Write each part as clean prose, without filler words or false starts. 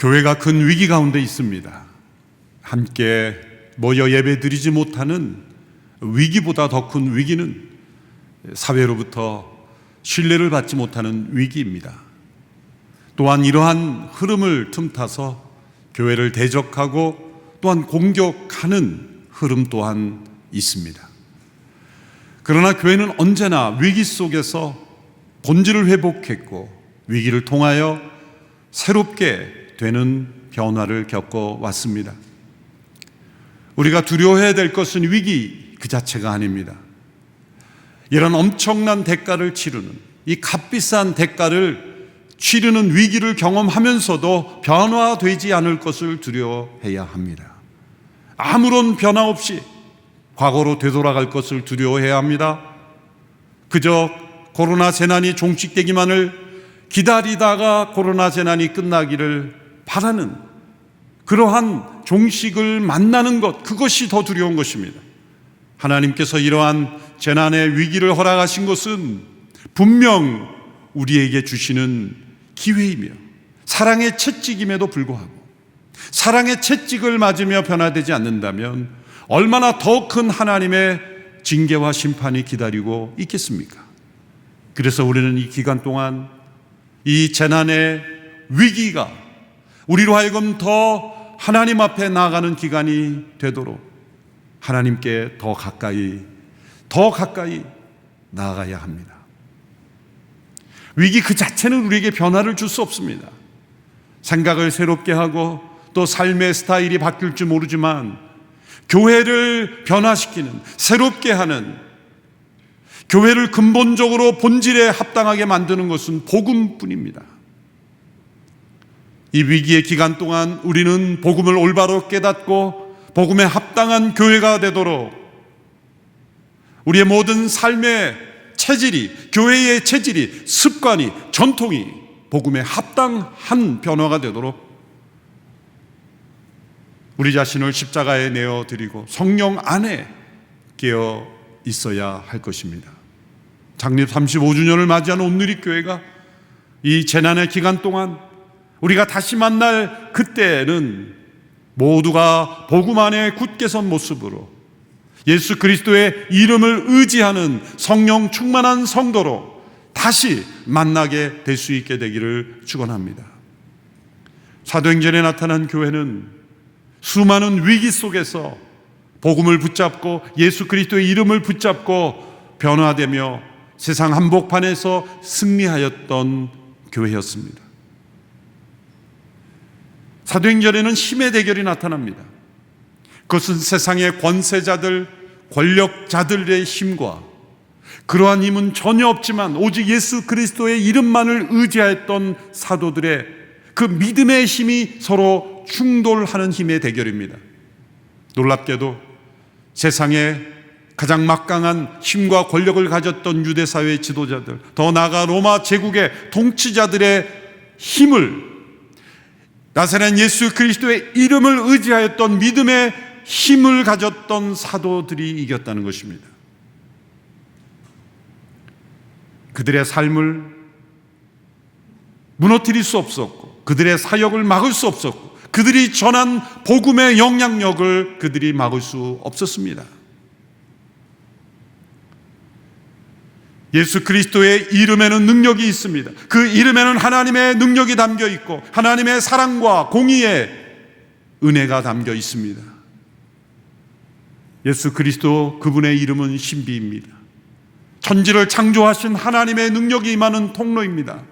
교회가 큰 위기 가운데 있습니다. 함께 모여 예배드리지 못하는 위기보다 더 큰 위기는 사회로부터 신뢰를 받지 못하는 위기입니다. 또한 이러한 흐름을 틈타서 교회를 대적하고 또한 공격하는 흐름 또한 있습니다. 그러나 교회는 언제나 위기 속에서 본질을 회복했고 위기를 통하여 새롭게 되는 변화를 겪어왔습니다. 우리가 두려워해야 될 것은 위기 그 자체가 아닙니다. 이런 엄청난 대가를 치르는, 이 값비싼 대가를 치르는 위기를 경험하면서도 변화되지 않을 것을 두려워해야 합니다. 아무런 변화 없이 과거로 되돌아갈 것을 두려워해야 합니다. 그저 코로나 재난이 종식되기만을 기다리다가 코로나 재난이 끝나기를 바라는 그러한 종식을 만나는 것, 그것이 더 두려운 것입니다. 하나님께서 이러한 재난의 위기를 허락하신 것은 분명 우리에게 주시는 기회이며 사랑의 채찍임에도 불구하고 사랑의 채찍을 맞으며 변화되지 않는다면 얼마나 더 큰 하나님의 징계와 심판이 기다리고 있겠습니까? 그래서 우리는 이 기간 동안 이 재난의 위기가 우리로 하여금 더 하나님 앞에 나아가는 기간이 되도록 하나님께 더 가까이 나아가야 합니다. 위기 그 자체는 우리에게 변화를 줄 수 없습니다. 생각을 새롭게 하고 또 삶의 스타일이 바뀔 줄 모르지만 교회를 변화시키는, 새롭게 하는, 교회를 근본적으로 본질에 합당하게 만드는 것은 복음뿐입니다. 이 위기의 기간 동안 우리는 복음을 올바로 깨닫고 복음에 합당한 교회가 되도록 우리의 모든 삶의 체질이, 교회의 체질이, 습관이, 전통이 복음에 합당한 변화가 되도록 우리 자신을 십자가에 내어드리고 성령 안에 깨어 있어야 할 것입니다. 창립 35주년을 맞이하는 온누리교회가 이 재난의 기간 동안 우리가 다시 만날 그때는 모두가 복음 안에 굳게 선 모습으로 예수 그리스도의 이름을 의지하는 성령 충만한 성도로 다시 만나게 될 수 있게 되기를 축원합니다. 사도행전에 나타난 교회는 수많은 위기 속에서 복음을 붙잡고 예수 그리스도의 이름을 붙잡고 변화되며 세상 한복판에서 승리하였던 교회였습니다. 사도행전에는 힘의 대결이 나타납니다. 그것은 세상의 권세자들, 권력자들의 힘과 그러한 힘은 전혀 없지만 오직 예수 그리스도의 이름만을 의지하였던 사도들의 그 믿음의 힘이 서로 충돌하는 힘의 대결입니다. 놀랍게도 세상에 가장 막강한 힘과 권력을 가졌던 유대사회의 지도자들, 더 나아가 로마 제국의 통치자들의 힘을 나사렛 예수 그리스도의 이름을 의지하였던 믿음의 힘을 가졌던 사도들이 이겼다는 것입니다. 그들의 삶을 무너뜨릴 수 없었고 그들의 사역을 막을 수 없었고 그들이 전한 복음의 영향력을 그들이 막을 수 없었습니다. 예수 그리스도의 이름에는 능력이 있습니다. 그 이름에는 하나님의 능력이 담겨 있고 하나님의 사랑과 공의의 은혜가 담겨 있습니다. 예수 그리스도 그분의 이름은 신비입니다. 천지를 창조하신 하나님의 능력이 임하는 통로입니다.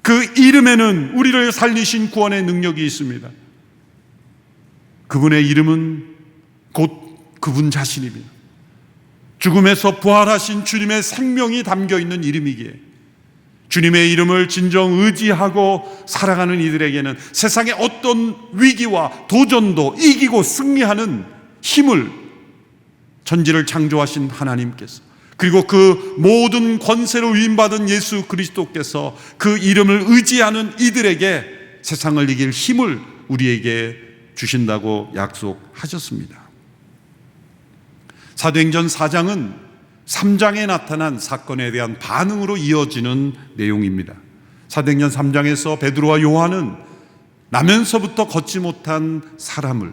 그 이름에는 우리를 살리신 구원의 능력이 있습니다. 그분의 이름은 곧 그분 자신입니다. 죽음에서 부활하신 주님의 생명이 담겨 있는 이름이기에 주님의 이름을 진정 의지하고 살아가는 이들에게는 세상의 어떤 위기와 도전도 이기고 승리하는 힘을 천지를 창조하신 하나님께서 그리고 그 모든 권세로 위임받은 예수 그리스도께서 그 이름을 의지하는 이들에게 세상을 이길 힘을 우리에게 주신다고 약속하셨습니다. 사도행전 4장은 3장에 나타난 사건에 대한 반응으로 이어지는 내용입니다. 사도행전 3장에서 베드로와 요한은 나면서부터 걷지 못한 사람을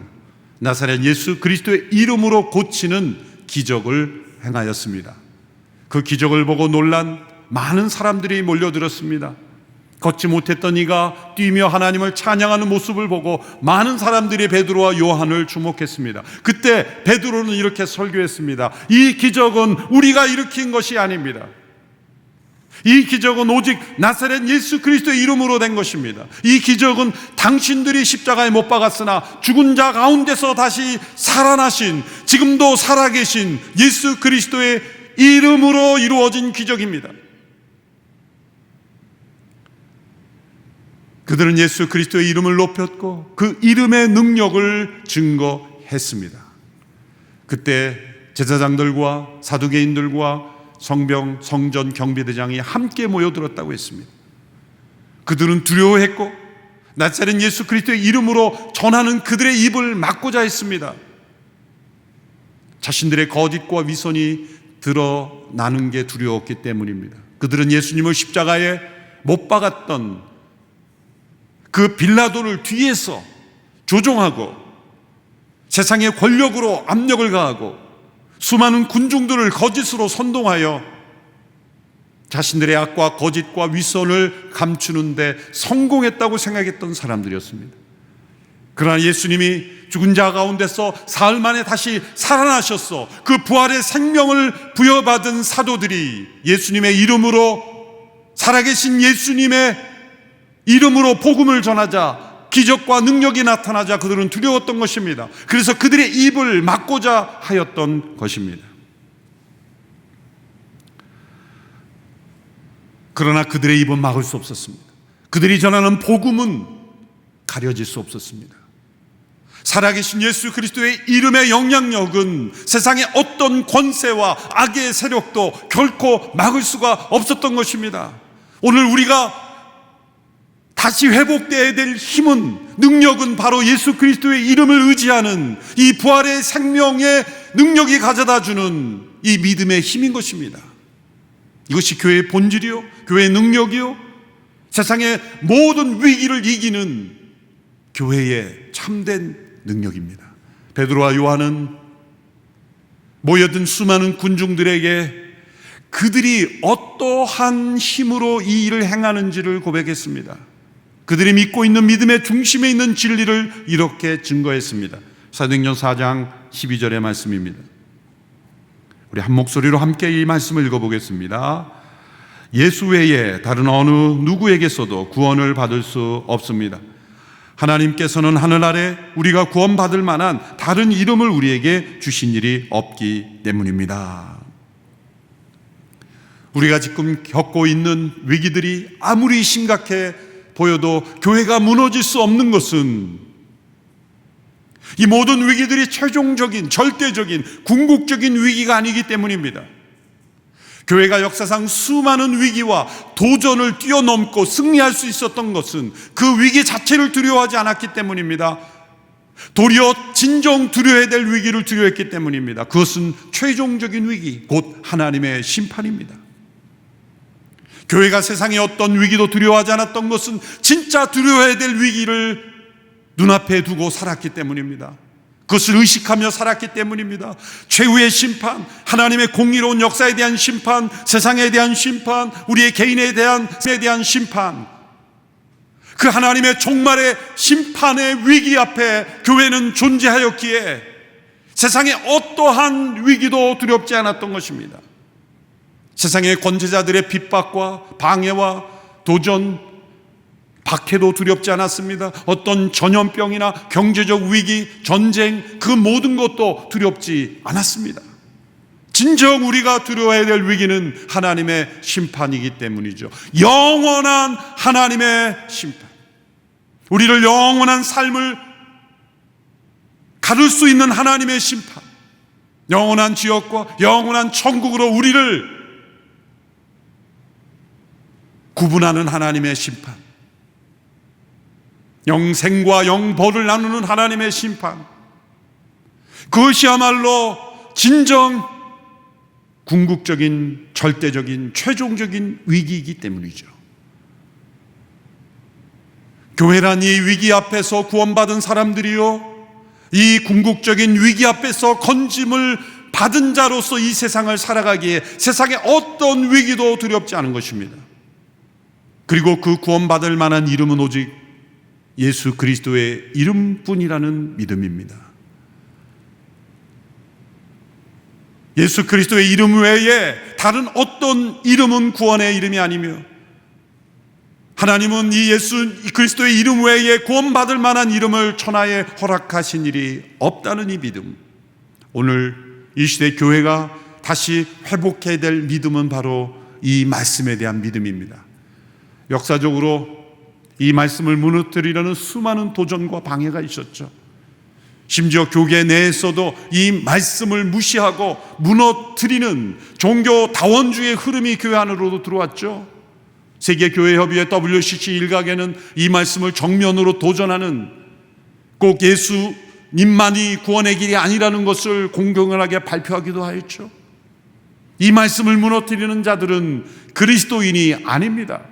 나사렛 예수 그리스도의 이름으로 고치는 기적을 행하였습니다. 그 기적을 보고 놀란 많은 사람들이 몰려들었습니다. 걷지 못했던 이가 뛰며 하나님을 찬양하는 모습을 보고 많은 사람들이 베드로와 요한을 주목했습니다. 그때 베드로는 이렇게 설교했습니다. 이 기적은 우리가 일으킨 것이 아닙니다. 이 기적은 오직 나사렛 예수 그리스도의 이름으로 된 것입니다. 이 기적은 당신들이 십자가에 못 박았으나 죽은 자 가운데서 다시 살아나신, 지금도 살아계신 예수 그리스도의 이름으로 이루어진 기적입니다. 그들은 예수 그리스도의 이름을 높였고 그 이름의 능력을 증거했습니다. 그때 제사장들과 사두개인들과 성전 경비대장이 함께 모여들었다고 했습니다. 그들은 두려워했고 나사렛 예수 그리스도의 이름으로 전하는 그들의 입을 막고자 했습니다. 자신들의 거짓과 위선이 드러나는 게 두려웠기 때문입니다. 그들은 예수님을 십자가에 못 박았던 그 빌라도를 뒤에서 조종하고 세상의 권력으로 압력을 가하고 수많은 군중들을 거짓으로 선동하여 자신들의 악과 거짓과 위선을 감추는 데 성공했다고 생각했던 사람들이었습니다. 그러나 예수님이 죽은 자 가운데서 사흘 만에 다시 살아나셔서 그 부활의 생명을 부여받은 사도들이 예수님의 이름으로, 살아계신 예수님의 이름으로 복음을 전하자 기적과 능력이 나타나자 그들은 두려웠던 것입니다. 그래서 그들의 입을 막고자 하였던 것입니다. 그러나 그들의 입은 막을 수 없었습니다. 그들이 전하는 복음은 가려질 수 없었습니다. 살아계신 예수 그리스도의 이름의 영향력은 세상의 어떤 권세와 악의 세력도 결코 막을 수가 없었던 것입니다. 오늘 우리가 다시 회복되어야 될 힘은, 능력은 바로 예수 그리스도의 이름을 의지하는 이 부활의 생명의 능력이 가져다주는 이 믿음의 힘인 것입니다. 이것이 교회의 본질이요, 교회의 능력이요, 세상의 모든 위기를 이기는 교회의 참된 능력입니다. 베드로와 요한은 모여든 수많은 군중들에게 그들이 어떠한 힘으로 이 일을 행하는지를 고백했습니다. 그들이 믿고 있는 믿음의 중심에 있는 진리를 이렇게 증거했습니다. 사도행전 4장 12절의 말씀입니다. 우리 한 목소리로 함께 이 말씀을 읽어보겠습니다. 예수 외에 다른 어느 누구에게서도 구원을 받을 수 없습니다. 하나님께서는 하늘 아래 우리가 구원받을 만한 다른 이름을 우리에게 주신 일이 없기 때문입니다. 우리가 지금 겪고 있는 위기들이 아무리 심각해 보여도 교회가 무너질 수 없는 것은 이 모든 위기들이 최종적인, 절대적인, 궁극적인 위기가 아니기 때문입니다. 교회가 역사상 수많은 위기와 도전을 뛰어넘고 승리할 수 있었던 것은 그 위기 자체를 두려워하지 않았기 때문입니다. 도리어 진정 두려워해야 될 위기를 두려워했기 때문입니다. 그것은 최종적인 위기, 곧 하나님의 심판입니다. 교회가 세상의 어떤 위기도 두려워하지 않았던 것은 진짜 두려워해야 될 위기를 눈앞에 두고 살았기 때문입니다. 그것을 의식하며 살았기 때문입니다. 최후의 심판, 하나님의 공의로운 역사에 대한 심판, 세상에 대한 심판, 우리의 개인에 대한 심판, 그 하나님의 종말의 심판의 위기 앞에 교회는 존재하였기에 세상의 어떠한 위기도 두렵지 않았던 것입니다. 세상의 권세자들의 핍박과 방해와 도전, 박해도 두렵지 않았습니다. 어떤 전염병이나 경제적 위기, 전쟁, 그 모든 것도 두렵지 않았습니다. 진정 우리가 두려워해야 될 위기는 하나님의 심판이기 때문이죠. 영원한 하나님의 심판, 우리를 영원한 삶을 가를 수 있는 하나님의 심판, 영원한 지역과 영원한 천국으로 우리를 구분하는 하나님의 심판, 영생과 영벌을 나누는 하나님의 심판, 그것이야말로 진정 궁극적인, 절대적인, 최종적인 위기이기 때문이죠. 교회란 이 위기 앞에서 구원받은 사람들이요, 이 궁극적인 위기 앞에서 건짐을 받은 자로서 이 세상을 살아가기에 세상의 어떤 위기도 두렵지 않은 것입니다. 그리고 그 구원받을 만한 이름은 오직 예수 그리스도의 이름뿐이라는 믿음입니다. 예수 그리스도의 이름 외에 다른 어떤 이름은 구원의 이름이 아니며, 하나님은 이 예수 그리스도의 이름 외에 구원받을 만한 이름을 천하에 허락하신 일이 없다는 이 믿음, 오늘 이 시대 교회가 다시 회복해야 될 믿음은 바로 이 말씀에 대한 믿음입니다. 역사적으로 이 말씀을 무너뜨리려는 수많은 도전과 방해가 있었죠. 심지어 교계 내에서도 이 말씀을 무시하고 무너뜨리는 종교 다원주의 흐름이 교회 안으로도 들어왔죠. 세계교회협의회 WCC 일각에는 이 말씀을 정면으로 도전하는, 꼭 예수님만이 구원의 길이 아니라는 것을 공공연하게 발표하기도 하였죠. 이 말씀을 무너뜨리는 자들은 그리스도인이 아닙니다.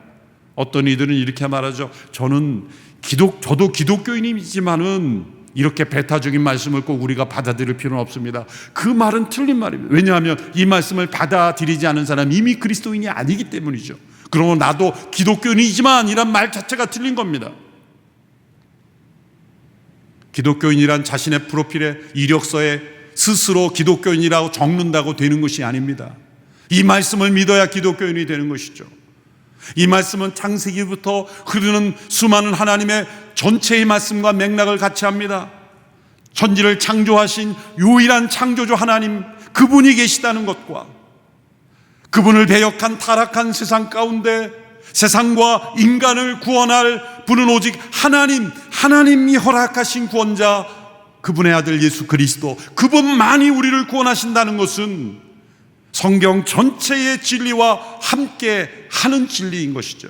어떤 이들은 이렇게 말하죠. 저도 기독교인이지만은 이렇게 배타적인 말씀을 꼭 우리가 받아들일 필요는 없습니다. 그 말은 틀린 말입니다. 왜냐하면 이 말씀을 받아들이지 않은 사람은 이미 그리스도인이 아니기 때문이죠. 그러면 나도 기독교인이지만 이란 말 자체가 틀린 겁니다. 기독교인이란 자신의 프로필에, 이력서에 스스로 기독교인이라고 적는다고 되는 것이 아닙니다. 이 말씀을 믿어야 기독교인이 되는 것이죠. 이 말씀은 창세기부터 흐르는 수많은 하나님의 전체의 말씀과 맥락을 같이 합니다. 천지를 창조하신 유일한 창조주 하나님, 그분이 계시다는 것과 그분을 배역한 타락한 세상 가운데 세상과 인간을 구원할 분은 오직 하나님이 허락하신 구원자, 그분의 아들 예수 그리스도, 그분만이 우리를 구원하신다는 것은 성경 전체의 진리와 함께 하는 진리인 것이죠.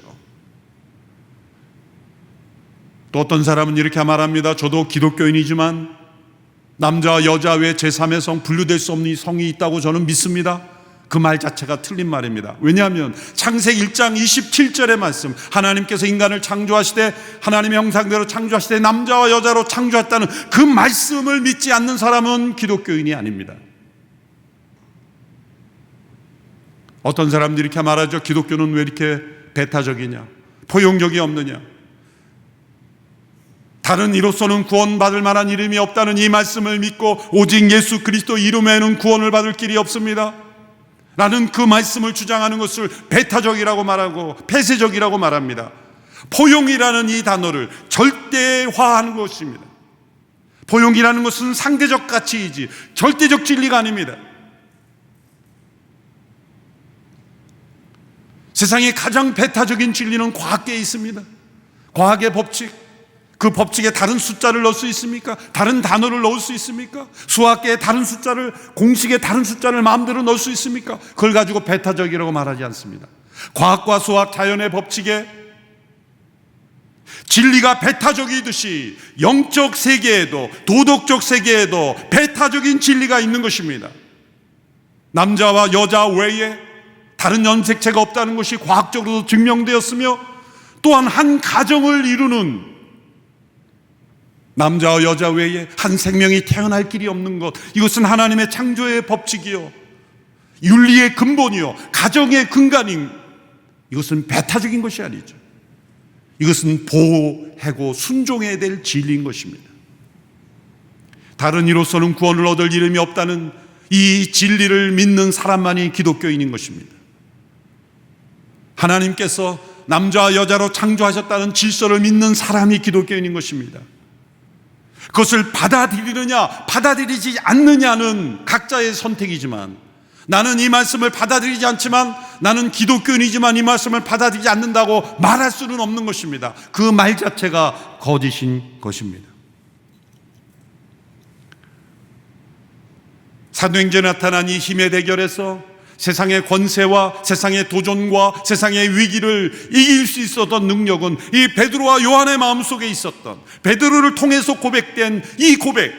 또 어떤 사람은 이렇게 말합니다. 저도 기독교인이지만 남자와 여자 외 제3의 성, 분류될 수 없는 성이 있다고 저는 믿습니다. 그 말 자체가 틀린 말입니다. 왜냐하면 창세기 1장 27절의 말씀, 하나님께서 인간을 창조하시되 하나님의 형상대로 창조하시되 남자와 여자로 창조했다는 그 말씀을 믿지 않는 사람은 기독교인이 아닙니다. 어떤 사람들이 이렇게 말하죠. 기독교는 왜 이렇게 배타적이냐, 포용력이 없느냐, 다른 이로서는 구원받을 만한 이름이 없다는 이 말씀을 믿고 오직 예수 그리스도 이름에는 구원을 받을 길이 없습니다 라는 그 말씀을 주장하는 것을 배타적이라고 말하고 폐쇄적이라고 말합니다. 포용이라는 이 단어를 절대화하는 것입니다. 포용이라는 것은 상대적 가치이지 절대적 진리가 아닙니다. 세상의 가장 배타적인 진리는 과학계에 있습니다. 과학의 법칙, 그 법칙에 다른 숫자를 넣을 수 있습니까? 다른 단어를 넣을 수 있습니까? 수학계에 다른 숫자를, 공식에 다른 숫자를 마음대로 넣을 수 있습니까? 그걸 가지고 배타적이라고 말하지 않습니다. 과학과 수학, 자연의 법칙에 진리가 배타적이듯이 영적 세계에도, 도덕적 세계에도 배타적인 진리가 있는 것입니다. 남자와 여자 외에 다른 연색체가 없다는 것이 과학적으로도 증명되었으며, 또한 한 가정을 이루는 남자와 여자 외에 한 생명이 태어날 길이 없는 것, 이것은 하나님의 창조의 법칙이요, 윤리의 근본이요, 가정의 근간인, 이것은 배타적인 것이 아니죠. 이것은 보호하고 순종해야 될 진리인 것입니다. 다른 이로서는 구원을 얻을 이름이 없다는 이 진리를 믿는 사람만이 기독교인인 것입니다. 하나님께서 남자와 여자로 창조하셨다는 질서를 믿는 사람이 기독교인인 것입니다. 그것을 받아들이느냐 받아들이지 않느냐는 각자의 선택이지만, 나는 이 말씀을 받아들이지 않지만, 나는 기독교인이지만 이 말씀을 받아들이지 않는다고 말할 수는 없는 것입니다. 그 말 자체가 거짓인 것입니다. 사도행전에 나타난 이 힘의 대결에서 세상의 권세와 세상의 도전과 세상의 위기를 이길 수 있었던 능력은 이 베드로와 요한의 마음속에 있었던, 베드로를 통해서 고백된 이 고백,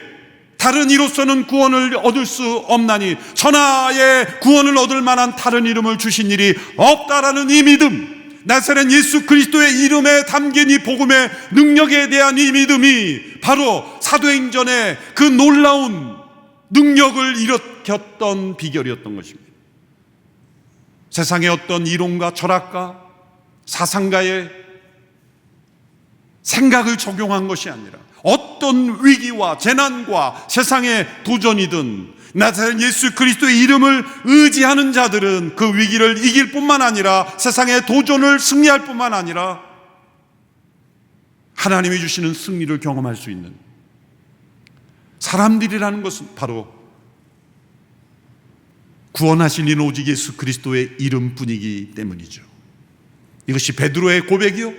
다른 이로서는 구원을 얻을 수 없나니 천하에 구원을 얻을 만한 다른 이름을 주신 일이 없다라는 이 믿음, 나사렛 예수 그리스도의 이름에 담긴 이 복음의 능력에 대한 이 믿음이 바로 사도행전의 그 놀라운 능력을 일으켰던 비결이었던 것입니다. 세상의 어떤 이론가 철학가 사상가의 생각을 적용한 것이 아니라 어떤 위기와 재난과 세상의 도전이든 나사렛 예수 그리스도의 이름을 의지하는 자들은 그 위기를 이길 뿐만 아니라 세상의 도전을 승리할 뿐만 아니라 하나님이 주시는 승리를 경험할 수 있는 사람들이라는 것은 바로 구원하신 이는 오직 예수 그리스도의 이름뿐이기 때문이죠. 이것이 베드로의 고백이요,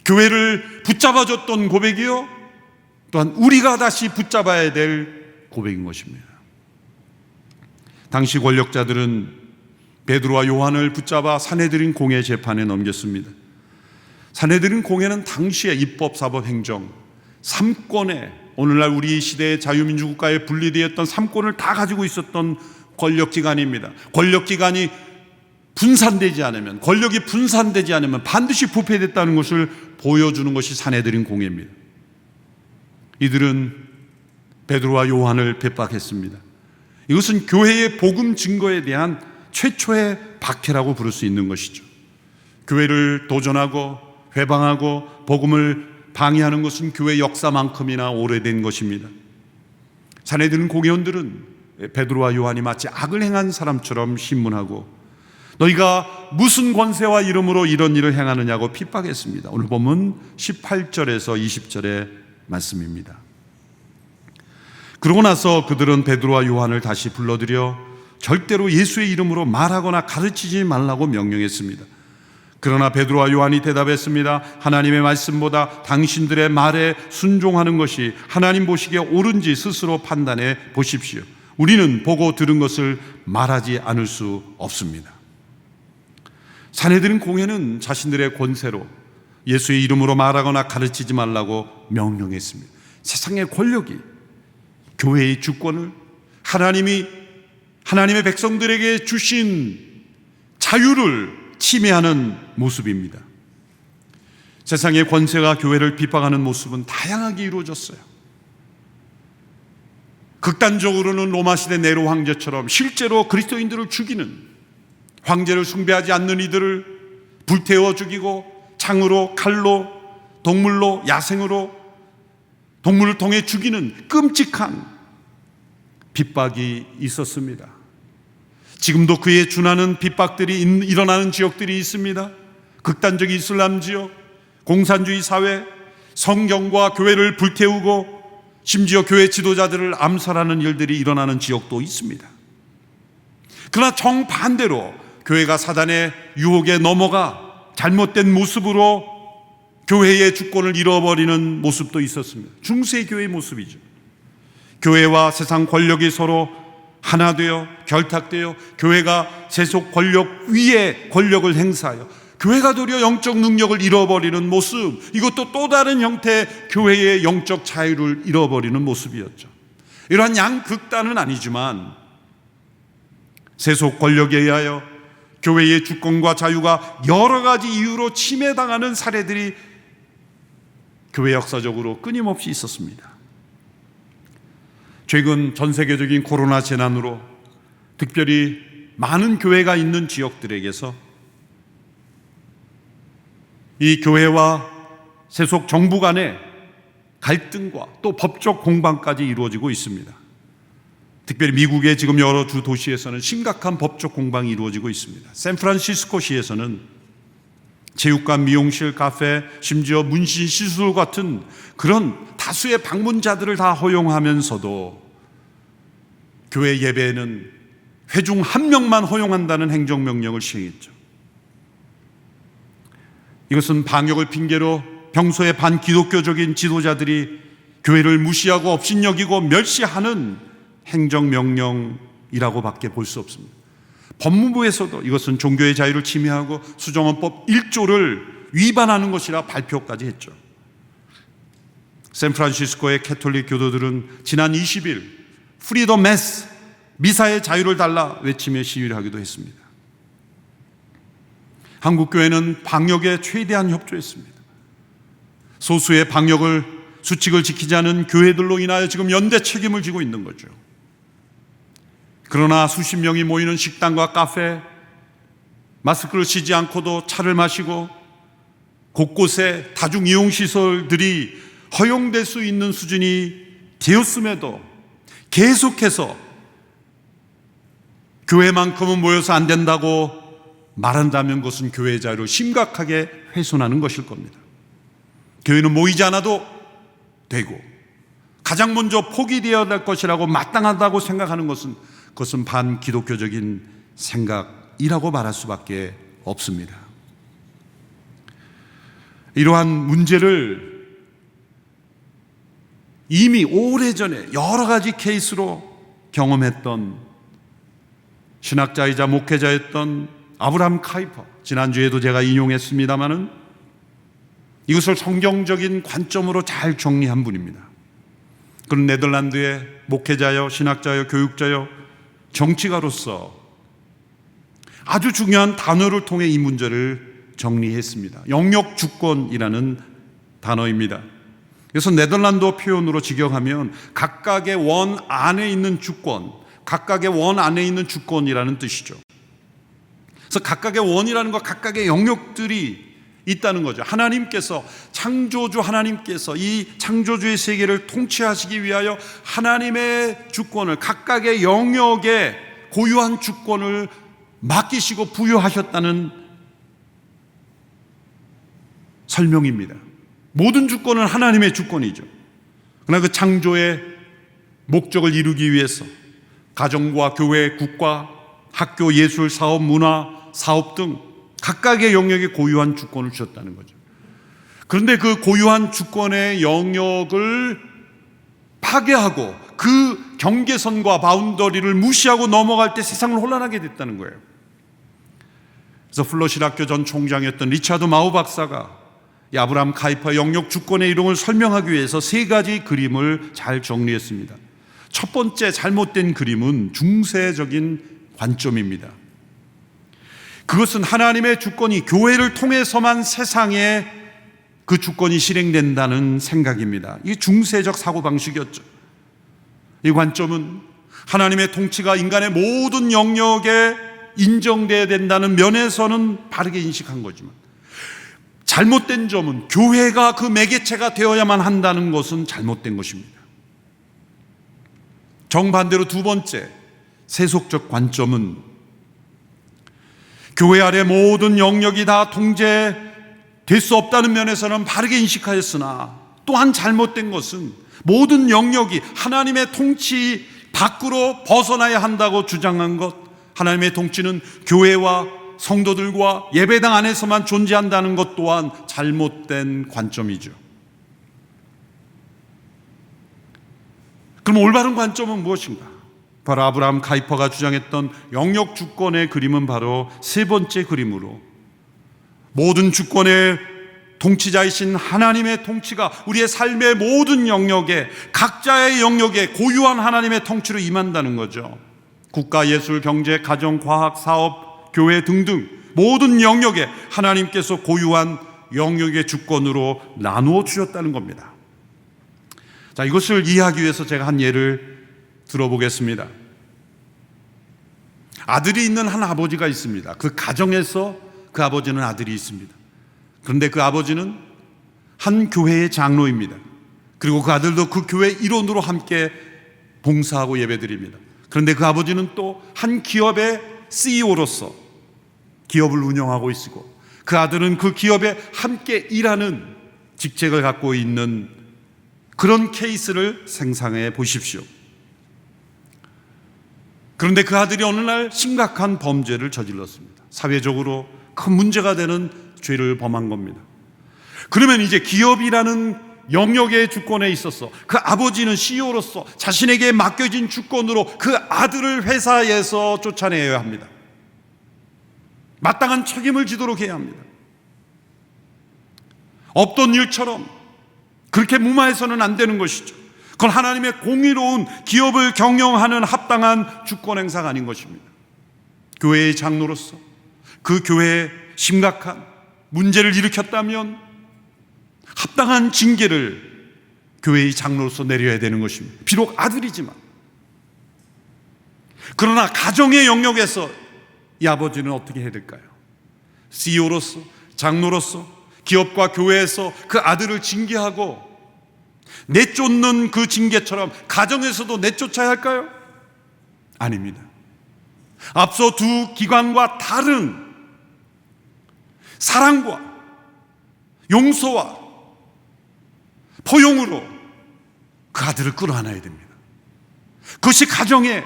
교회를 붙잡아줬던 고백이요, 또한 우리가 다시 붙잡아야 될 고백인 것입니다. 당시 권력자들은 베드로와 요한을 붙잡아 사내들인 공회 재판에 넘겼습니다. 사내들인 공회는 당시의 입법, 사법, 행정 3권에, 오늘날 우리 시대의 자유민주국가에 분리되었던 3권을 다 가지고 있었던 권력기관입니다. 권력기관이 분산되지 않으면, 권력이 분산되지 않으면 반드시 부패됐다는 것을 보여주는 것이 사내들인 공회입니다. 이들은 베드로와 요한을 핍박했습니다. 이것은 교회의 복음 증거에 대한 최초의 박해라고 부를 수 있는 것이죠. 교회를 도전하고 회방하고 복음을 방해하는 것은 교회 역사만큼이나 오래된 것입니다. 사내들인 공회원들은 베드로와 요한이 마치 악을 행한 사람처럼 신문하고 너희가 무슨 권세와 이름으로 이런 일을 행하느냐고 핍박했습니다. 오늘 보면 18절에서 20절의 말씀입니다. 그러고 나서 그들은 베드로와 요한을 다시 불러들여 절대로 예수의 이름으로 말하거나 가르치지 말라고 명령했습니다. 그러나 베드로와 요한이 대답했습니다. 하나님의 말씀보다 당신들의 말에 순종하는 것이 하나님 보시기에 옳은지 스스로 판단해 보십시오. 우리는 보고 들은 것을 말하지 않을 수 없습니다. 사내들인 공회는 자신들의 권세로 예수의 이름으로 말하거나 가르치지 말라고 명령했습니다. 세상의 권력이 교회의 주권을, 하나님의 백성들에게 주신 자유를 침해하는 모습입니다. 세상의 권세가 교회를 비판하는 모습은 다양하게 이루어졌어요. 극단적으로는 로마 시대 네로 황제처럼 실제로 그리스도인들을 죽이는, 황제를 숭배하지 않는 이들을 불태워 죽이고 창으로, 칼로, 동물로, 야생으로 동물을 통해 죽이는 끔찍한 핍박이 있었습니다. 지금도 그에 준하는 핍박들이 일어나는 지역들이 있습니다. 극단적 이슬람 지역, 공산주의 사회, 성경과 교회를 불태우고 심지어 교회 지도자들을 암살하는 일들이 일어나는 지역도 있습니다. 그러나 정반대로 교회가 사단의 유혹에 넘어가 잘못된 모습으로 교회의 주권을 잃어버리는 모습도 있었습니다. 중세교회의 모습이죠. 교회와 세상 권력이 서로 하나 되어 결탁되어 교회가 세속 권력 위에 권력을 행사하여 교회가 도리어 영적 능력을 잃어버리는 모습, 이것도 또 다른 형태의 교회의 영적 자유를 잃어버리는 모습이었죠. 이러한 양극단은 아니지만 세속 권력에 의하여 교회의 주권과 자유가 여러 가지 이유로 침해당하는 사례들이 교회 역사적으로 끊임없이 있었습니다. 최근 전 세계적인 코로나 재난으로 특별히 많은 교회가 있는 지역들에게서 이 교회와 세속 정부 간의 갈등과 또 법적 공방까지 이루어지고 있습니다. 특별히 미국의 지금 여러 주 도시에서는 심각한 법적 공방이 이루어지고 있습니다. 샌프란시스코시에서는 체육관, 미용실, 카페, 심지어 문신 시술 같은 그런 다수의 방문자들을 다 허용하면서도 교회 예배에는 회중 1명만 허용한다는 행정명령을 시행했죠. 이것은 방역을 핑계로 평소에 반기독교적인 지도자들이 교회를 무시하고 업신여기고 멸시하는 행정명령이라고 밖에 볼 수 없습니다. 법무부에서도 이것은 종교의 자유를 침해하고 수정헌법 1조를 위반하는 것이라 발표까지 했죠. 샌프란시스코의 캐톨릭 교도들은 지난 20일 프리덤 매스, 미사의 자유를 달라 외치며 시위를 하기도 했습니다. 한국교회는 방역에 최대한 협조했습니다. 소수의 수칙을 지키지 않은 교회들로 인하여 지금 연대 책임을 지고 있는 거죠. 그러나 수십 명이 모이는 식당과 카페, 마스크를 쓰지 않고도 차를 마시고 곳곳에 다중이용시설들이 허용될 수 있는 수준이 되었음에도 계속해서 교회만큼은 모여서 안 된다고 말한다면 그것은 교회의 자유를 심각하게 훼손하는 것일 겁니다. 교회는 모이지 않아도 되고 가장 먼저 포기되어야 될 것이라고 마땅하다고 생각하는 그것은 반기독교적인 생각이라고 말할 수밖에 없습니다. 이러한 문제를 이미 오래전에 여러 가지 케이스로 경험했던 신학자이자 목회자였던 아브라함 카이퍼, 지난주에도 제가 인용했습니다마는 이것을 성경적인 관점으로 잘 정리한 분입니다. 그는 네덜란드의 목회자요, 신학자요, 교육자요, 정치가로서 아주 중요한 단어를 통해 이 문제를 정리했습니다. 영역주권이라는 단어입니다. 그래서 네덜란드 표현으로 직역하면 각각의 원 안에 있는 주권, 각각의 원 안에 있는 주권이라는 뜻이죠. 그래서 각각의 원이라는 것, 각각의 영역들이 있다는 거죠. 하나님께서, 창조주 하나님께서 이 창조주의 세계를 통치하시기 위하여 하나님의 주권을, 각각의 영역에 고유한 주권을 맡기시고 부여하셨다는 설명입니다. 모든 주권은 하나님의 주권이죠. 그러나 그 창조의 목적을 이루기 위해서 가정과 교회, 국가, 학교, 예술, 사업, 문화, 사업 등 각각의 영역에 고유한 주권을 주셨다는 거죠. 그런데 그 고유한 주권의 영역을 파괴하고 그 경계선과 바운더리를 무시하고 넘어갈 때 세상을 혼란하게 됐다는 거예요. 그래서 플러실학교 전 총장이었던 리차드 마우 박사가 이 아브라함 카이퍼 영역 주권의 이름을 설명하기 위해서 세 가지 그림을 잘 정리했습니다. 첫 번째 잘못된 그림은 중세적인 관점입니다. 그것은 하나님의 주권이 교회를 통해서만 세상에 그 주권이 실행된다는 생각입니다. 이게 중세적 사고방식이었죠. 이 관점은 하나님의 통치가 인간의 모든 영역에 인정되어야 된다는 면에서는 바르게 인식한 거지만, 잘못된 점은 교회가 그 매개체가 되어야만 한다는 것은 잘못된 것입니다. 정반대로 두 번째 세속적 관점은 교회 아래 모든 영역이 다 통제될 수 없다는 면에서는 바르게 인식하였으나, 또한 잘못된 것은 모든 영역이 하나님의 통치 밖으로 벗어나야 한다고 주장한 것, 하나님의 통치는 교회와 성도들과 예배당 안에서만 존재한다는 것 또한 잘못된 관점이죠. 그럼 올바른 관점은 무엇인가? 바로 아브라함 카이퍼가 주장했던 영역 주권의 그림은 바로 세 번째 그림으로, 모든 주권의 통치자이신 하나님의 통치가 우리의 삶의 모든 영역에, 각자의 영역에 고유한 하나님의 통치로 임한다는 거죠. 국가, 예술, 경제, 가정, 과학, 사업, 교회 등등 모든 영역에 하나님께서 고유한 영역의 주권으로 나누어 주셨다는 겁니다. 자, 이것을 이해하기 위해서 제가 한 예를 들어보겠습니다. 아들이 있는 한 아버지가 있습니다. 그 가정에서 그 아버지는 아들이 있습니다. 그런데 그 아버지는 한 교회의 장로입니다. 그리고 그 아들도 그 교회 일원으로 함께 봉사하고 예배드립니다. 그런데 그 아버지는 또 한 기업의 CEO로서 기업을 운영하고 있고, 그 아들은 그 기업에 함께 일하는 직책을 갖고 있는 그런 케이스를 상상해 보십시오. 그런데 그 아들이 어느 날 심각한 범죄를 저질렀습니다. 사회적으로 큰 문제가 되는 죄를 범한 겁니다. 그러면 이제 기업이라는 영역의 주권에 있어서 그 아버지는 CEO로서 자신에게 맡겨진 주권으로 그 아들을 회사에서 쫓아내야 합니다. 마땅한 책임을 지도록 해야 합니다. 없던 일처럼 그렇게 무마해서는 안 되는 것이죠. 그건 하나님의 공의로운 기업을 경영하는 합당한 주권 행사가 아닌 것입니다. 교회의 장로로서 그 교회의 심각한 문제를 일으켰다면 합당한 징계를 교회의 장로로서 내려야 되는 것입니다. 비록 아들이지만. 그러나 가정의 영역에서 이 아버지는 어떻게 해야 될까요? CEO로서, 장로로서, 기업과 교회에서 그 아들을 징계하고 내쫓는 그 징계처럼 가정에서도 내쫓아야 할까요? 아닙니다. 앞서 두 기관과 다른 사랑과 용서와 포용으로 그 아들을 끌어안아야 됩니다. 그것이 가정에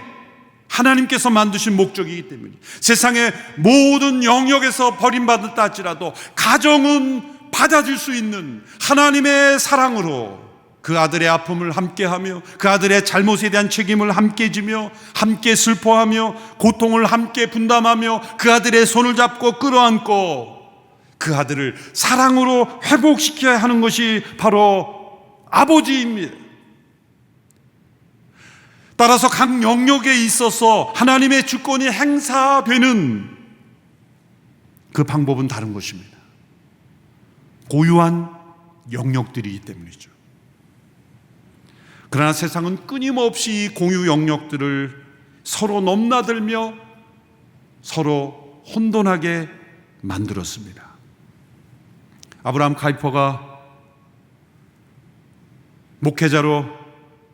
하나님께서 만드신 목적이기 때문에 세상의 모든 영역에서 버림받았다 할지라도 가정은 받아줄 수 있는 하나님의 사랑으로 그 아들의 아픔을 함께하며 그 아들의 잘못에 대한 책임을 함께 지며 함께 슬퍼하며 고통을 함께 분담하며 그 아들의 손을 잡고 끌어안고 그 아들을 사랑으로 회복시켜야 하는 것이 바로 아버지입니다. 따라서 각 영역에 있어서 하나님의 주권이 행사되는 그 방법은 다른 것입니다. 고유한 영역들이기 때문이죠. 그러나 세상은 끊임없이 이 공유 영역들을 서로 넘나들며 서로 혼돈하게 만들었습니다. 아브라함 카이퍼가 목회자로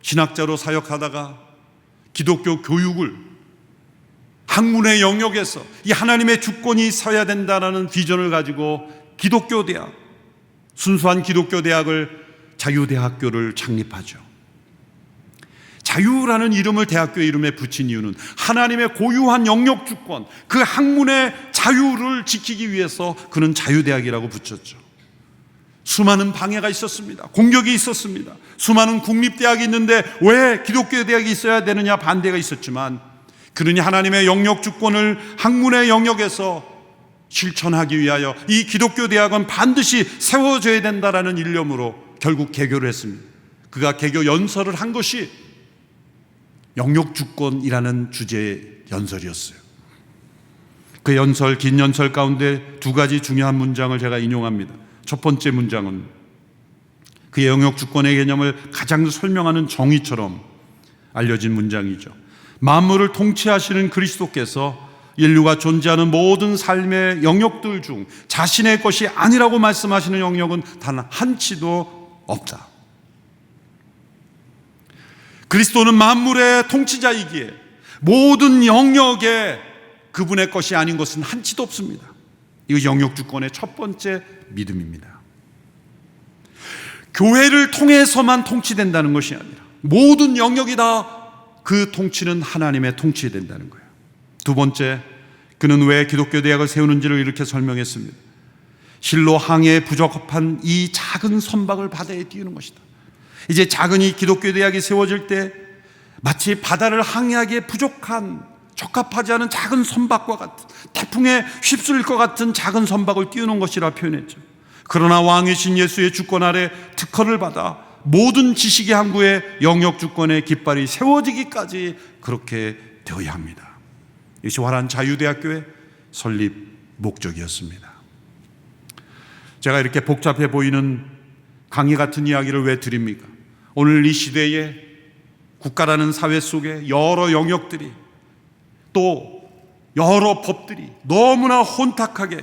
신학자로 사역하다가 기독교 교육을 학문의 영역에서 이 하나님의 주권이 서야 된다는 비전을 가지고 기독교 대학, 순수한 기독교 대학을 자유대학교를 창립하죠. 자유라는 이름을 대학교 이름에 붙인 이유는 하나님의 고유한 영역 주권, 그 학문의 자유를 지키기 위해서 그는 자유대학이라고 붙였죠. 수많은 방해가 있었습니다. 공격이 있었습니다. 수많은 국립대학이 있는데 왜 기독교 대학이 있어야 되느냐 반대가 있었지만 그러니 하나님의 영역 주권을 학문의 영역에서 실천하기 위하여 이 기독교 대학은 반드시 세워져야 된다라는 일념으로 결국 개교를 했습니다. 그가 개교 연설을 한 것이 영역 주권이라는 주제의 연설이었어요. 그 연설, 긴 연설 가운데 두 가지 중요한 문장을 제가 인용합니다. 첫 번째 문장은 그 영역 주권의 개념을 가장 설명하는 정의처럼 알려진 문장이죠. 만물을 통치하시는 그리스도께서 인류가 존재하는 모든 삶의 영역들 중 자신의 것이 아니라고 말씀하시는 영역은 단 한치도 없다. 그리스도는 만물의 통치자이기에 모든 영역에 그분의 것이 아닌 것은 한치도 없습니다. 이것이 영역 주권의 첫 번째 믿음입니다. 교회를 통해서만 통치된다는 것이 아니라 모든 영역이 다 그 통치는 하나님의 통치에 된다는 거예요. 두 번째, 그는 왜 기독교 대학을 세우는지를 이렇게 설명했습니다. 실로 항해에 부적합한 이 작은 선박을 바다에 띄우는 것이다. 이제 작은 이 기독교 대학이 세워질 때 마치 바다를 항해하기에 부족한, 적합하지 않은 작은 선박과 같은, 태풍에 휩쓸릴 것 같은 작은 선박을 띄우는 것이라 표현했죠. 그러나 왕이신 예수의 주권 아래 특허를 받아 모든 지식의 항구에 영역 주권의 깃발이 세워지기까지 그렇게 되어야 합니다. 이것이 화란 자유대학교의 설립 목적이었습니다. 제가 이렇게 복잡해 보이는 강의 같은 이야기를 왜 드립니까? 오늘 이 시대에 국가라는 사회 속에 여러 영역들이 또 여러 법들이 너무나 혼탁하게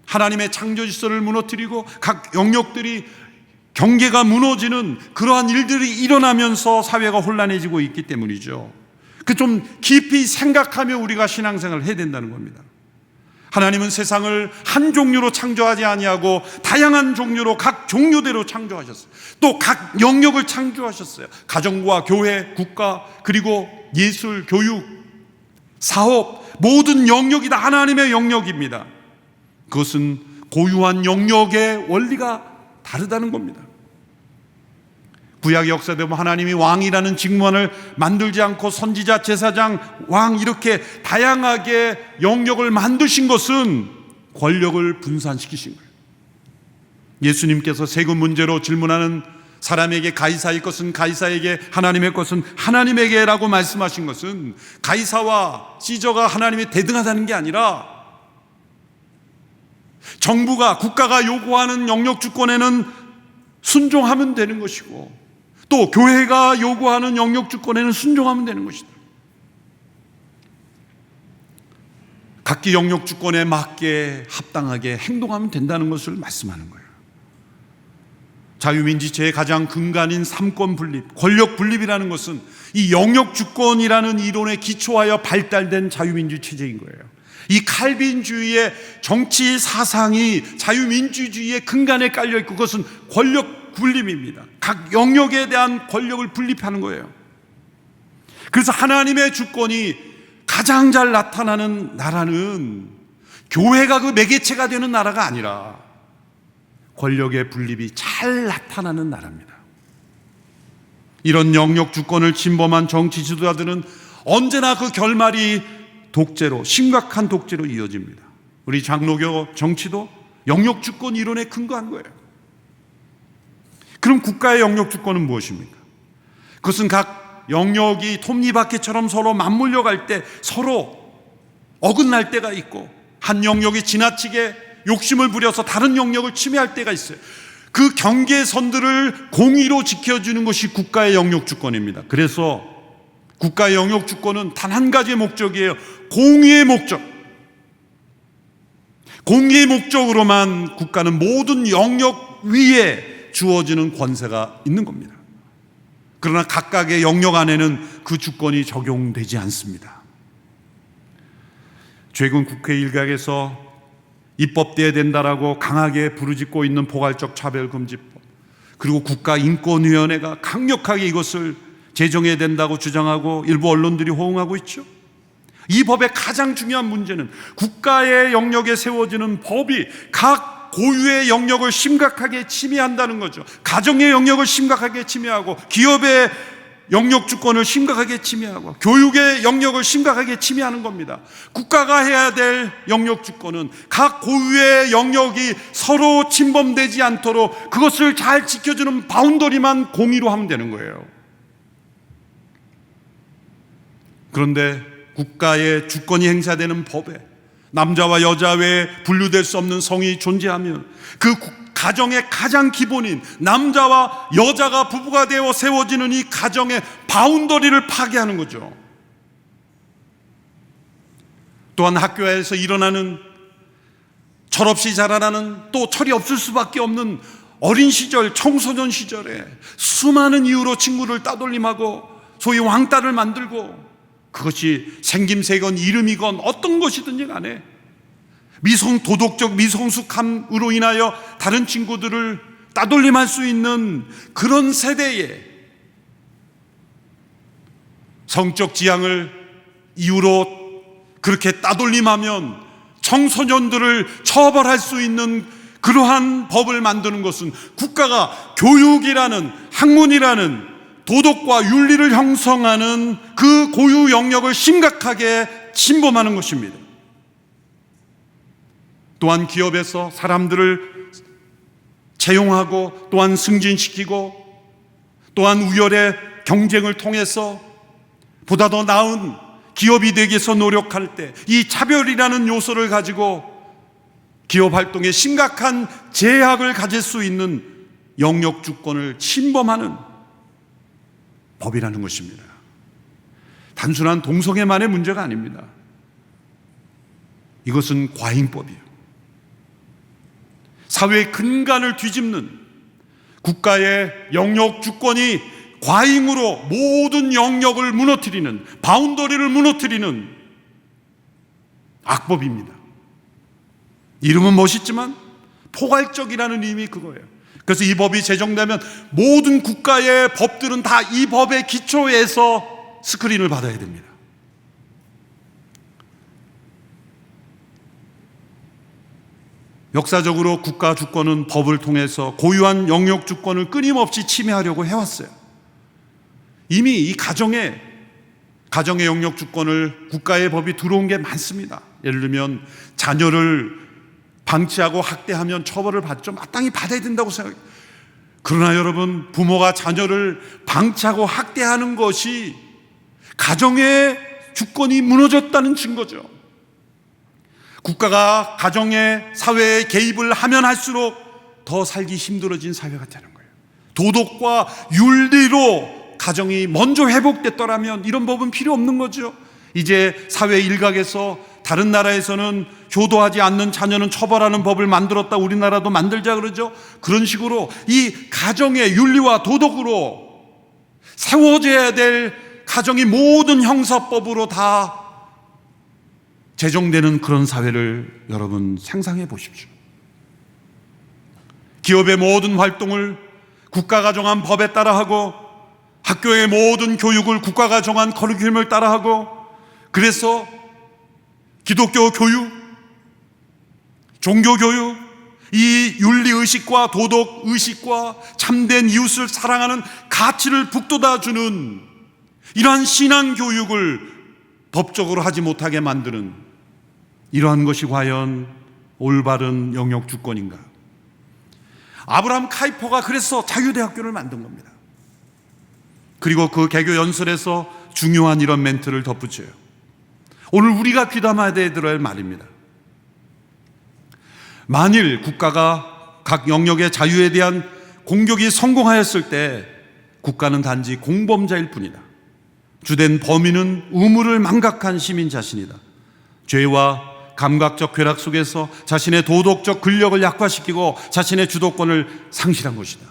하나님의 창조 질서를 무너뜨리고 각 영역들이 경계가 무너지는 그러한 일들이 일어나면서 사회가 혼란해지고 있기 때문이죠. 그 좀 깊이 생각하며 우리가 신앙생활을 해야 된다는 겁니다. 하나님은 세상을 한 종류로 창조하지 아니하고 다양한 종류로 각 종류대로 창조하셨어요. 또 각 영역을 창조하셨어요. 가정과 교회, 국가, 그리고 예술, 교육, 사업, 모든 영역이 다 하나님의 영역입니다. 그것은 고유한 영역의 원리가 다르다는 겁니다. 구약 역사대 보면 하나님이 왕이라는 직무를 만들지 않고 선지자, 제사장, 왕 이렇게 다양하게 영역을 만드신 것은 권력을 분산시키신 거예요. 예수님께서 세금 문제로 질문하는 사람에게 가이사의 것은 가이사에게, 하나님의 것은 하나님에게라고 말씀하신 것은 가이사와 시저가 하나님이 대등하다는 게 아니라 정부가, 국가가 요구하는 영역 주권에는 순종하면 되는 것이고, 또 교회가 요구하는 영역 주권에는 순종하면 되는 것이다. 각기 영역 주권에 맞게 합당하게 행동하면 된다는 것을 말씀하는 거예요. 자유민주체의 가장 근간인 삼권 분립, 권력 분립이라는 것은 이 영역 주권이라는 이론에 기초하여 발달된 자유민주 체제인 거예요. 이 칼빈주의의 정치 사상이 자유민주주의의 근간에 깔려 있고, 그것은 권력 분립입니다. 각 영역에 대한 권력을 분립하는 거예요. 그래서 하나님의 주권이 가장 잘 나타나는 나라는 교회가 그 매개체가 되는 나라가 아니라 권력의 분립이 잘 나타나는 나라입니다. 이런 영역 주권을 침범한 정치 지도자들은 언제나 그 결말이 독재로, 심각한 독재로 이어집니다. 우리 장로교 정치도 영역 주권 이론에 근거한 거예요. 그럼 국가의 영역 주권은 무엇입니까? 그것은 각 영역이 톱니바퀴처럼 서로 맞물려 갈 때 서로 어긋날 때가 있고, 한 영역이 지나치게 욕심을 부려서 다른 영역을 침해할 때가 있어요. 그 경계선들을 공의로 지켜주는 것이 국가의 영역 주권입니다. 그래서 국가의 영역 주권은 단 한 가지의 목적이에요. 공의의 목적. 공의의 목적으로만 국가는 모든 영역 위에 주어지는 권세가 있는 겁니다. 그러나 각각의 영역 안에는 그 주권이 적용되지 않습니다. 최근 국회 일각에서 입법돼야 된다라고 강하게 부르짖고 있는 포괄적 차별금지법, 그리고 국가인권위원회가 강력하게 이것을 제정해야 된다고 주장하고 일부 언론들이 호응하고 있죠. 이 법의 가장 중요한 문제는 국가의 영역에 세워지는 법이 각 고유의 영역을 심각하게 침해한다는 거죠. 가정의 영역을 심각하게 침해하고, 기업의 영역 주권을 심각하게 침해하고, 교육의 영역을 심각하게 침해하는 겁니다. 국가가 해야 될 영역 주권은 각 고유의 영역이 서로 침범되지 않도록 그것을 잘 지켜주는 바운더리만 공의로 하면 되는 거예요. 그런데 국가의 주권이 행사되는 법에 남자와 여자 외에 분류될 수 없는 성이 존재하면 그 가정의 가장 기본인 남자와 여자가 부부가 되어 세워지는 이 가정의 바운더리를 파괴하는 거죠. 또한 학교에서 일어나는 철없이 자라나는, 또 철이 없을 수밖에 없는 어린 시절, 청소년 시절에 수많은 이유로 친구를 따돌림하고 소위 왕따를 만들고, 그것이 생김새건 이름이건 어떤 것이든지 간에 도덕적 미성숙함으로 인하여 다른 친구들을 따돌림할 수 있는 그런 세대에 성적 지향을 이유로 그렇게 따돌림하면 청소년들을 처벌할 수 있는 그러한 법을 만드는 것은 국가가 교육이라는, 학문이라는 도덕과 윤리를 형성하는 그 고유 영역을 심각하게 침범하는 것입니다. 또한 기업에서 사람들을 채용하고, 또한 승진시키고, 또한 우열의 경쟁을 통해서 보다 더 나은 기업이 되기 위해서 노력할 때 이 차별이라는 요소를 가지고 기업 활동에 심각한 제약을 가질 수 있는 영역 주권을 침범하는 법이라는 것입니다. 단순한 동성애만의 문제가 아닙니다. 이것은 과잉법이에요. 사회의 근간을 뒤집는, 국가의 영역 주권이 과잉으로 모든 영역을 무너뜨리는, 바운더리를 무너뜨리는 악법입니다. 이름은 멋있지만 포괄적이라는 의미, 그거예요. 그래서 이 법이 제정되면 모든 국가의 법들은 다 이 법의 기초에서 스크린을 받아야 됩니다. 역사적으로 국가 주권은 법을 통해서 고유한 영역 주권을 끊임없이 침해하려고 해왔어요. 이미 이 가정의 영역 주권을 국가의 법이 들어온 게 많습니다. 예를 들면 자녀를 방치하고 학대하면 처벌을 받죠. 마땅히 받아야 된다고 생각해요. 그러나 여러분, 부모가 자녀를 방치하고 학대하는 것이 가정의 주권이 무너졌다는 증거죠. 국가가 가정에, 사회에 개입을 하면 할수록 더 살기 힘들어진 사회가 되는 거예요. 도덕과 윤리로 가정이 먼저 회복됐더라면 이런 법은 필요 없는 거죠. 이제 사회 일각에서 다른 나라에서는 효도하지 않는 자녀는 처벌하는 법을 만들었다, 우리나라도 만들자 그러죠. 그런 식으로 이 가정의 윤리와 도덕으로 세워져야 될 가정이 모든 형사법으로 다 제정되는 그런 사회를 여러분 상상해 보십시오. 기업의 모든 활동을 국가가 정한 법에 따라 하고, 학교의 모든 교육을 국가가 정한 커리큘럼을 따라 하고, 그래서 기독교 교육, 종교 교육, 이 윤리의식과 도덕의식과 참된 이웃을 사랑하는 가치를 북돋아주는 이러한 신앙교육을 법적으로 하지 못하게 만드는 이러한 것이 과연 올바른 영역주권인가? 아브라함 카이퍼가 그래서 자유대학교를 만든 겁니다. 그리고 그 개교 연설에서 중요한 이런 멘트를 덧붙여요. 오늘 우리가 귀담아야 될 말입니다. 만일 국가가 각 영역의 자유에 대한 공격이 성공하였을 때 국가는 단지 공범자일 뿐이다. 주된 범인은 우물을 망각한 시민 자신이다. 죄와 감각적 쾌락 속에서 자신의 도덕적 근력을 약화시키고 자신의 주도권을 상실한 것이다.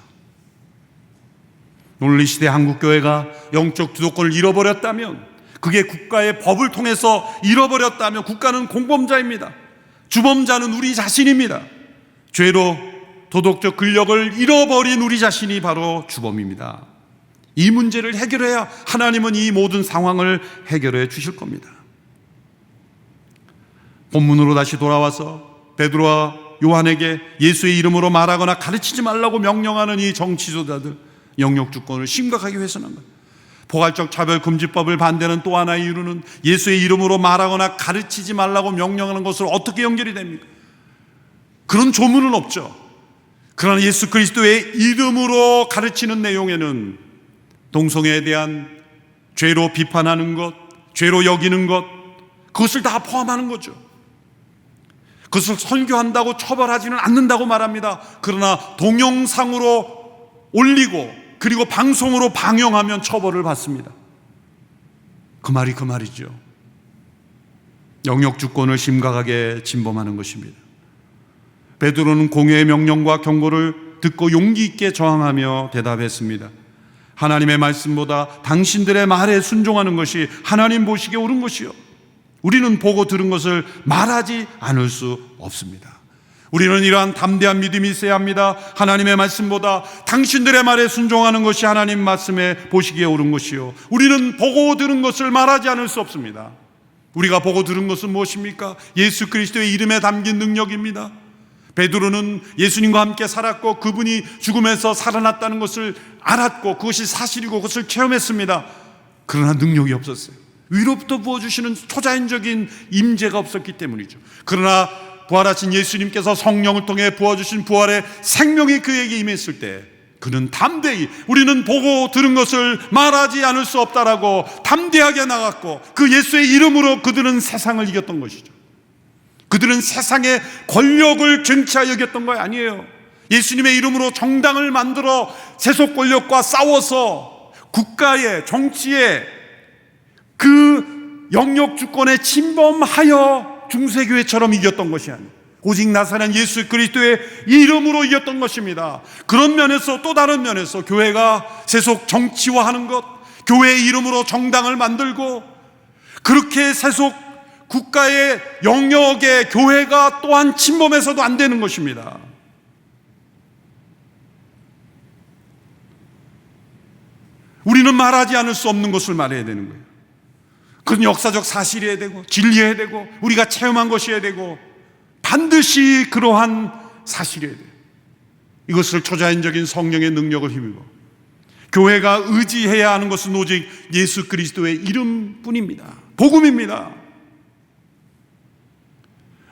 오늘 이 시대 한국교회가 영적 주도권을 잃어버렸다면, 그게 국가의 법을 통해서 잃어버렸다면 국가는 공범자입니다. 주범자는 우리 자신입니다. 죄로 도덕적 근력을 잃어버린 우리 자신이 바로 주범입니다. 이 문제를 해결해야 하나님은 이 모든 상황을 해결해 주실 겁니다. 본문으로 다시 돌아와서 베드로와 요한에게 예수의 이름으로 말하거나 가르치지 말라고 명령하는 이 정치조자들, 영역주권을 심각하게 훼손한 것. 포괄적 차별금지법을 반대하는 또 하나의 이유는 예수의 이름으로 말하거나 가르치지 말라고 명령하는 것을 어떻게 연결이 됩니까? 그런 조문은 없죠. 그러나 예수 그리스도의 이름으로 가르치는 내용에는 동성애에 대한 죄로 비판하는 것, 죄로 여기는 것, 그것을 다 포함하는 거죠. 그것을 설교한다고 처벌하지는 않는다고 말합니다. 그러나 동영상으로 올리고 그리고 방송으로 방영하면 처벌을 받습니다. 그 말이 그 말이죠. 영역주권을 심각하게 침범하는 것입니다. 베드로는 공회의 명령과 경고를 듣고 용기 있게 저항하며 대답했습니다. 하나님의 말씀보다 당신들의 말에 순종하는 것이 하나님 보시기에 옳은 것이요, 우리는 보고 들은 것을 말하지 않을 수 없습니다. 우리는 이러한 담대한 믿음이 있어야 합니다. 하나님의 말씀보다 당신들의 말에 순종하는 것이 하나님 말씀에 보시기에 옳은 것이요, 우리는 보고 들은 것을 말하지 않을 수 없습니다. 우리가 보고 들은 것은 무엇입니까? 예수 그리스도의 이름에 담긴 능력입니다. 베드로는 예수님과 함께 살았고 그분이 죽음에서 살아났다는 것을 알았고 그것이 사실이고 그것을 체험했습니다. 그러나 능력이 없었어요. 위로부터 부어주시는 초자연적인 임재가 없었기 때문이죠. 그러나 부활하신 예수님께서 성령을 통해 부어주신 부활의 생명이 그에게 임했을 때 그는 담대히 우리는 보고 들은 것을 말하지 않을 수 없다라고 담대하게 나갔고, 그 예수의 이름으로 그들은 세상을 이겼던 것이죠. 그들은 세상의 권력을 쟁취하여 이겼던 거 아니에요. 예수님의 이름으로 정당을 만들어 세속 권력과 싸워서 국가의 정치에 그 영역 주권에 침범하여 중세교회처럼 이겼던 것이 아니에요. 오직 나사렛 예수 그리스도의 이름으로 이겼던 것입니다. 그런 면에서, 또 다른 면에서 교회가 세속 정치화하는 것, 교회의 이름으로 정당을 만들고 그렇게 세속 국가의 영역에 교회가 또한 침범해서도 안 되는 것입니다. 우리는 말하지 않을 수 없는 것을 말해야 되는 거예요. 그건 역사적 사실이어야 되고 진리여야 되고 우리가 체험한 것이어야 되고 반드시 그러한 사실이어야 돼요. 이것을 초자연적인 성령의 능력을 힘입어 교회가 의지해야 하는 것은 오직 예수 그리스도의 이름뿐입니다. 복음입니다.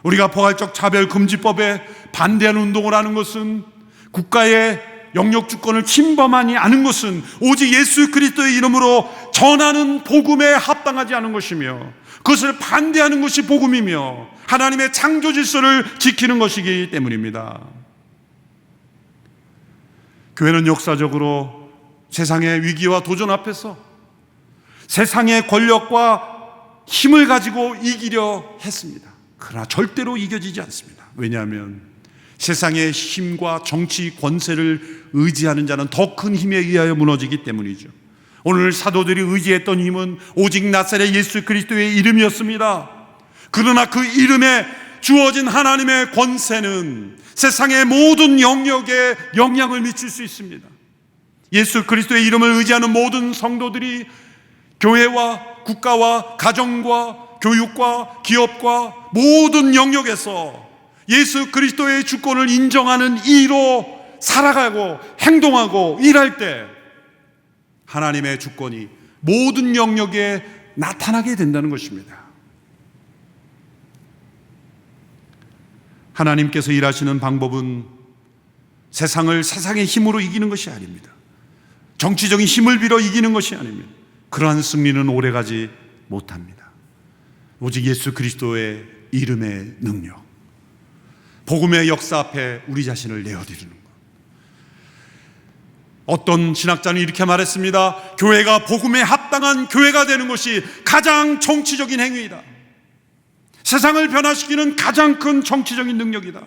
우리가 포괄적 차별금지법에 반대하는 운동을 하는 것은, 국가의 영역주권을 침범하지 않은 것은 오직 예수 그리스도의 이름으로 전하는 복음에 합당하지 않은 것이며, 그것을 반대하는 것이 복음이며 하나님의 창조 질서를 지키는 것이기 때문입니다. 교회는 역사적으로 세상의 위기와 도전 앞에서 세상의 권력과 힘을 가지고 이기려 했습니다. 그러나 절대로 이겨지지 않습니다. 왜냐하면 세상의 힘과 정치 권세를 의지하는 자는 더 큰 힘에 의하여 무너지기 때문이죠. 오늘 사도들이 의지했던 힘은 오직 나사렛 예수 그리스도의 이름이었습니다. 그러나 그 이름에 주어진 하나님의 권세는 세상의 모든 영역에 영향을 미칠 수 있습니다. 예수 그리스도의 이름을 의지하는 모든 성도들이 교회와 국가와 가정과 교육과 기업과 모든 영역에서 예수 그리스도의 주권을 인정하는 이로 살아가고 행동하고 일할 때 하나님의 주권이 모든 영역에 나타나게 된다는 것입니다. 하나님께서 일하시는 방법은 세상을 세상의 힘으로 이기는 것이 아닙니다. 정치적인 힘을 빌어 이기는 것이 아닙니다. 그러한 승리는 오래가지 못합니다. 오직 예수 그리스도의 이름의 능력, 복음의 역사 앞에 우리 자신을 내어드리는 것. 어떤 신학자는 이렇게 말했습니다. 교회가 복음에 합당한 교회가 되는 것이 가장 정치적인 행위이다. 세상을 변화시키는 가장 큰 정치적인 능력이다.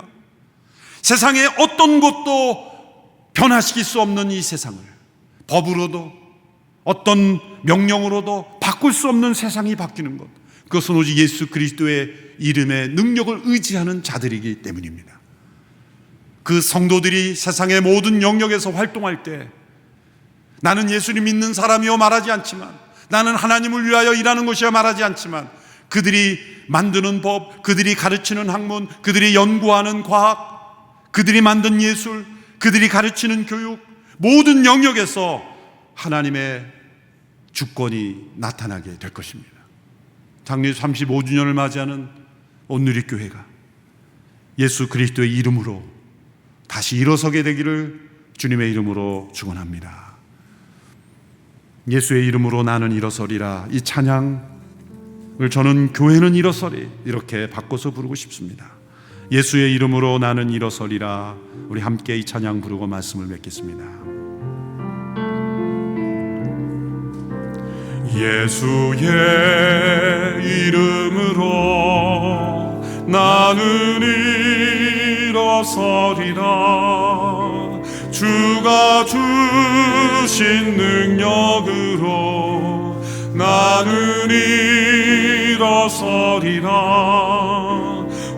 세상의 어떤 것도 변화시킬 수 없는 이 세상을 법으로도 어떤 명령으로도 바꿀 수 없는 세상이 바뀌는 것, 그것은 오직 예수 그리스도의 이름의 능력을 의지하는 자들이기 때문입니다. 그 성도들이 세상의 모든 영역에서 활동할 때 나는 예수님 믿는 사람이요 말하지 않지만, 나는 하나님을 위하여 일하는 것이야 말하지 않지만, 그들이 만드는 법, 그들이 가르치는 학문, 그들이 연구하는 과학, 그들이 만든 예술, 그들이 가르치는 교육, 모든 영역에서 하나님의 주권이 나타나게 될 것입니다. 장래 35주년을 맞이하는 온누리교회가 예수 그리스도의 이름으로 다시 일어서게 되기를 주님의 이름으로 축원합니다. 예수의 이름으로 나는 일어서리라, 이 찬양을 저는 교회는 일어서리 이렇게 바꿔서 부르고 싶습니다. 예수의 이름으로 나는 일어서리라. 우리 함께 이 찬양 부르고 말씀을 맺겠습니다. 예수의 이름으로 나는 일어서리라. 주가 주신 능력으로 나는 일어서리라.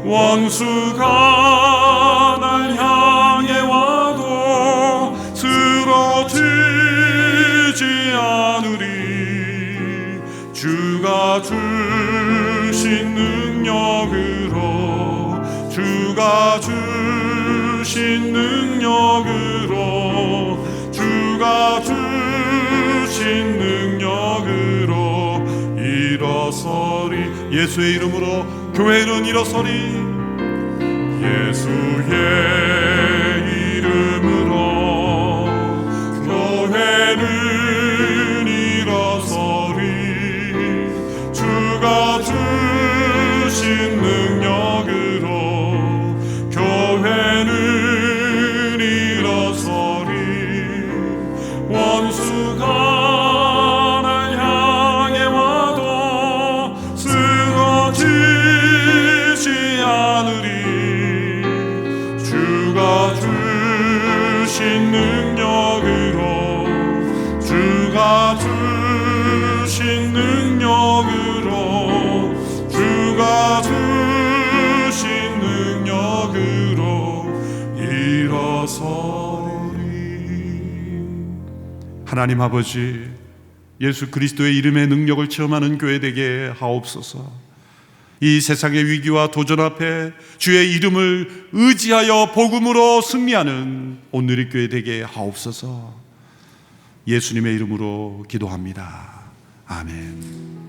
원수가 날 향해 와도 쓰러지지 않으리. 주가 주신 능력으로, 주가 주신 능력으로, 주가 주신 능력으로 일어서리. 예수의 이름으로 교회는 일어서리. 예수의 이름으로 교회는 일어서리. 주가 주신 능력으로 교회는 일어서리. 원수가 날 향해 와도 쓰러지지 않으리. 주가 주신 능력으로, 주가 주신 능력으로, 주가 주신 능력으로 일어서리. 하나님 아버지, 예수 그리스도의 이름의 능력을 체험하는 교회 되게 하옵소서. 이 세상의 위기와 도전 앞에 주의 이름을 의지하여 복음으로 승리하는 오늘의 교회 되게 하옵소서. 예수님의 이름으로 기도합니다. 아멘.